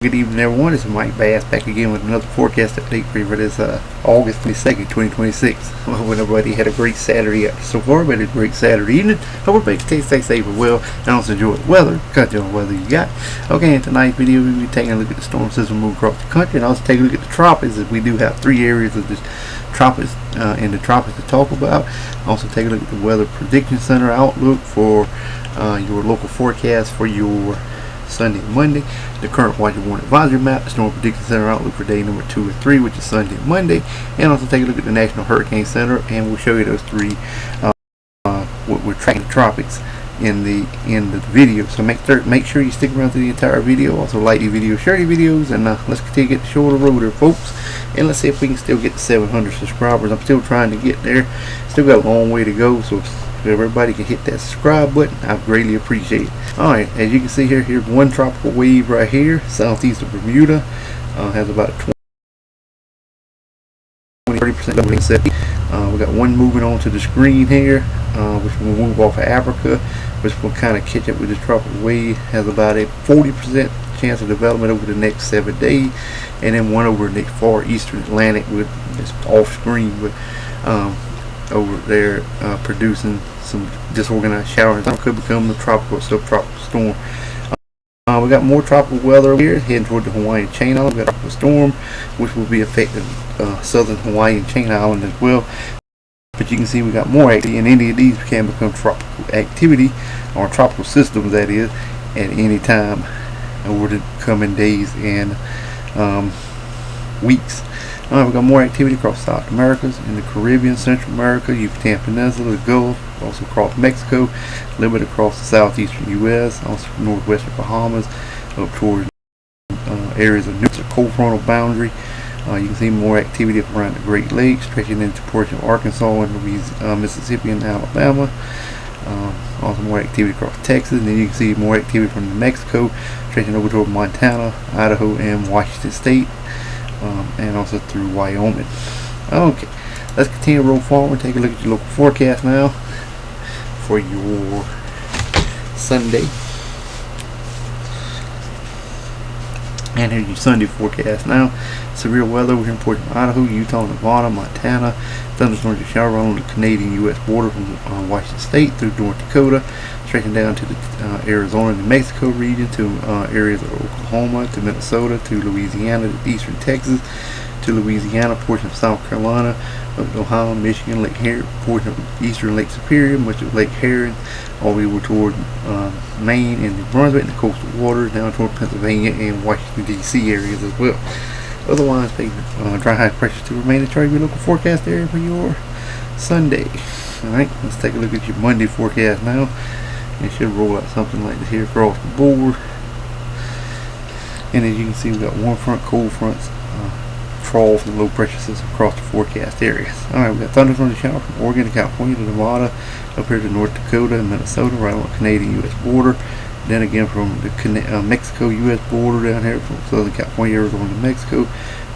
Good evening, everyone. This is Mike Bass back again with another forecast update for you for this August 22nd, 2026. Hope everybody had a great Saturday so far, but a great Saturday evening. Hope everybody stay safe and well, and also enjoy the weather, because the weather you got. Okay, in tonight's video, we'll be taking a look at the storm system moving across the country, and also taking a look at the tropics, as we do have three areas of the tropics in the tropics to talk about. Also take a look at the Weather Prediction Center outlook for your local forecast for your Sunday and Monday, the current watch and warning advisory map, the Storm Prediction Center outlook for day number 2 and 3, which is Sunday and Monday, and also take a look at the National Hurricane Center, and we'll show you those three. We're tracking the tropics in the end of the video, so make sure you stick around to the entire video. Also like the video, share the videos, and let's continue to get the show on the road there, folks. And let's see if we can still get to 700 subscribers. I'm still trying to get there. Still got a long way to go, so if everybody can hit that subscribe button, I greatly appreciate it. Alright, as you can see here, here's one tropical wave right here, southeast of Bermuda. Has about a 20-30%. We got one moving on to the screen here, which will move off of Africa, which will kind of catch up with this tropical wave. Has about a 40% chance of development over the next 7 days, and then one over the far eastern Atlantic with this off screen, but over there producing some disorganized showers that could become the tropical or subtropical storm. We got more tropical weather over here heading toward the Hawaiian chain island. We got a tropical storm which will be affecting southern Hawaiian chain island as well. But you can see we got more activity, and any of these can become tropical activity, or tropical systems that is, at any time over the coming days and weeks. We got more activity across South Americas, in the Caribbean, Central America, Yucatan Peninsula, the Gulf, also across Mexico, a little bit across the southeastern U.S., also northwestern Bahamas, up toward areas of the cold frontal boundary. You can see more activity around the Great Lakes, stretching into portions of Arkansas and Louisiana, Mississippi and Alabama. Also more activity across Texas, and then you can see more activity from New Mexico, stretching over toward Montana, Idaho, and Washington State. And also through Wyoming. Okay, let's continue to roll forward. Take a look at your local forecast now for your Sunday. And here's your Sunday forecast now. Severe weather over here in portions of Idaho, Utah, Nevada, Montana. Thunderstorms and shower on the Canadian-U.S. border from Washington State through North Dakota, stretching down to the Arizona and New Mexico region, to areas of Oklahoma, to Minnesota, to Louisiana, to eastern Texas, to Louisiana, portion of South Carolina, up to Ohio, Michigan, Lake Harry, portion of eastern Lake Superior, much of Lake Herring, all the way toward Maine and New Brunswick, and the coastal waters down toward Pennsylvania and Washington D.C. areas as well. Otherwise, dry high pressure to remain in charge of your local forecast area for your Sunday. Alright, let's take a look at your Monday forecast now. It should roll out something like this here across the board. And as you can see, we've got warm front, cold fronts, troughs, and low pressure systems across the forecast areas. Alright, we've got thunderstorms and shower from Oregon to California to Nevada, up here to North Dakota and Minnesota, right on the Canadian-U.S. border. Then again from the Mexico-U.S. border down here, from Southern California, Arizona to Mexico,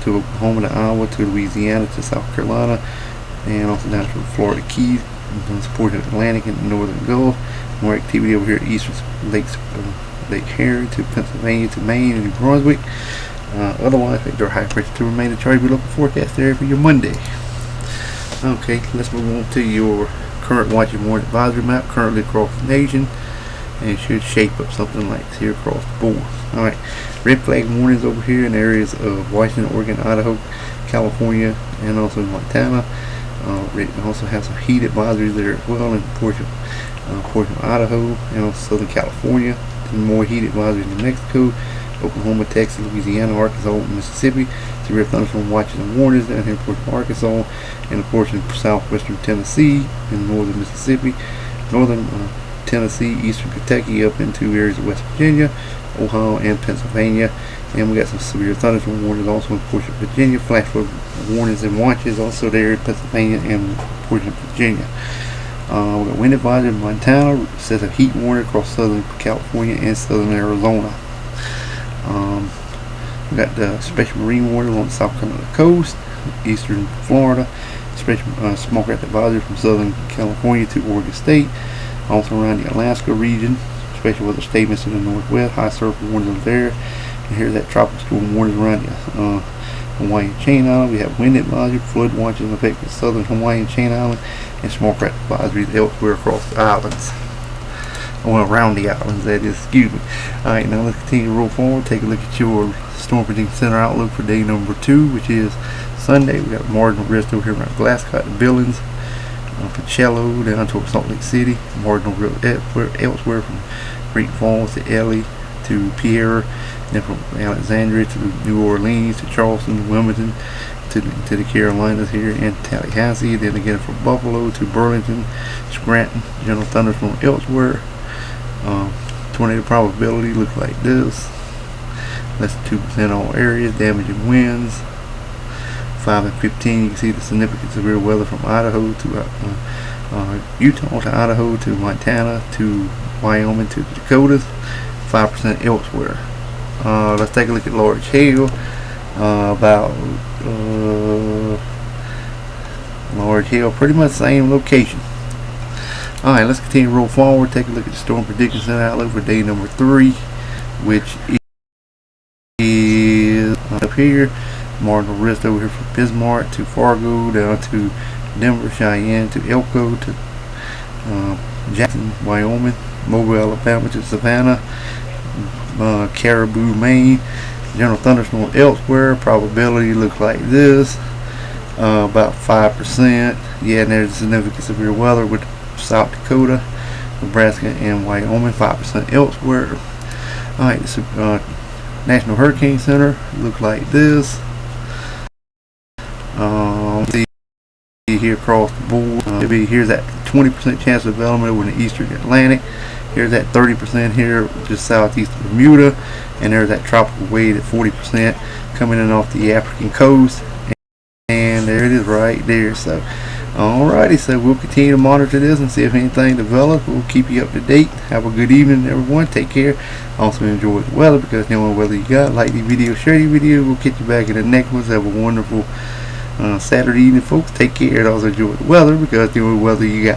to Oklahoma to Iowa, to Louisiana, to South Carolina, and also down to the Florida Keys, and supporting the Atlantic and the Northern Gulf. More activity over here at eastern lakes, Lake Herring, to Pennsylvania, to Maine and New Brunswick. Otherwise, expect our high pressure to remain in charge of your local forecast area for your Monday. Okay, let's move on to your current watch and warning advisory map, currently across the nation. And it should shape up something like this here across the board. Alright, red flag warnings over here in areas of Washington, Oregon, Idaho, California, and also Montana. We also have some heat advisories there as well in portion of Idaho and also Southern California. And more heat advisories in New Mexico, Oklahoma, Texas, Louisiana, Arkansas, and Mississippi. Severe thunderstorm watches and warnings down here in portion of Arkansas, and a portion of southwestern Tennessee and northern Mississippi, northern Tennessee, eastern Kentucky, up into areas of West Virginia, Ohio, and Pennsylvania. And we got some severe thunderstorm warnings also in portion of Virginia, flash flood warnings and watches also there in Pennsylvania and portion of Virginia. We got wind advisory in Montana, says a heat warning across southern California and southern Arizona. We got the special marine warning on the South Carolina coast, eastern Florida, special smoke advisory from southern California to Oregon State. Also around the Alaska region, special weather statements in the northwest, high surf warnings there, And here's that tropical storm warnings around the Hawaiian Chain Island. We have wind advisory, flood watches affecting southern Hawaiian Chain Island, and small craft advisories elsewhere across the islands. Well, around the islands, that is, excuse me. Alright, now let's continue to roll forward. Take a look at your Storm Prediction Center outlook for day number 2, which is Sunday. We got a marginal risk over here around Glasscock and Billings, Pacello down toward Salt Lake City, marginal risk elsewhere from Great Falls to Ellie to Pierre, then from Alexandria to New Orleans to Charleston, Wilmington to the Carolinas here, and Tallahassee, then again from Buffalo to Burlington, Scranton, general thunderstorm elsewhere. Tornado probability looks like this. Less than 2% all areas. Damaging winds 5 and 15. You can see the significant severe weather from Idaho to Utah to Idaho to Montana to Wyoming to the Dakotas. 5% elsewhere. Let's take a look at large hail. Large hail, pretty much same location. Alright, let's continue to roll forward. Take a look at the Storm Prediction Center outlook for day number 3, which is up here. Marginal risk over here from Bismarck to Fargo down to Denver, Cheyenne to Elko to Jackson, Wyoming, Mobile, Alabama to Savannah, Caribou, Maine. General thunderstorm elsewhere. Probability looks like this. About 5%. Yeah, and there's significant severe weather with South Dakota, Nebraska, and Wyoming. 5% elsewhere. Alright, this National Hurricane Center look like this. See here across the board. Here's that 20% chance of development over in the eastern Atlantic. Here's that 30% here just southeast of Bermuda, and there's that tropical wave at 40% coming in off the African coast. And there it is right there. So alrighty, so we'll continue to monitor this and see if anything develops. We'll keep you up to date. Have a good evening, everyone. Take care. Also enjoy the weather, because the only weather you got. Like the video, share the video. We'll catch you back in the next one. Have a wonderful Saturday evening, folks. Take care, and also enjoy the weather, because the only weather you got.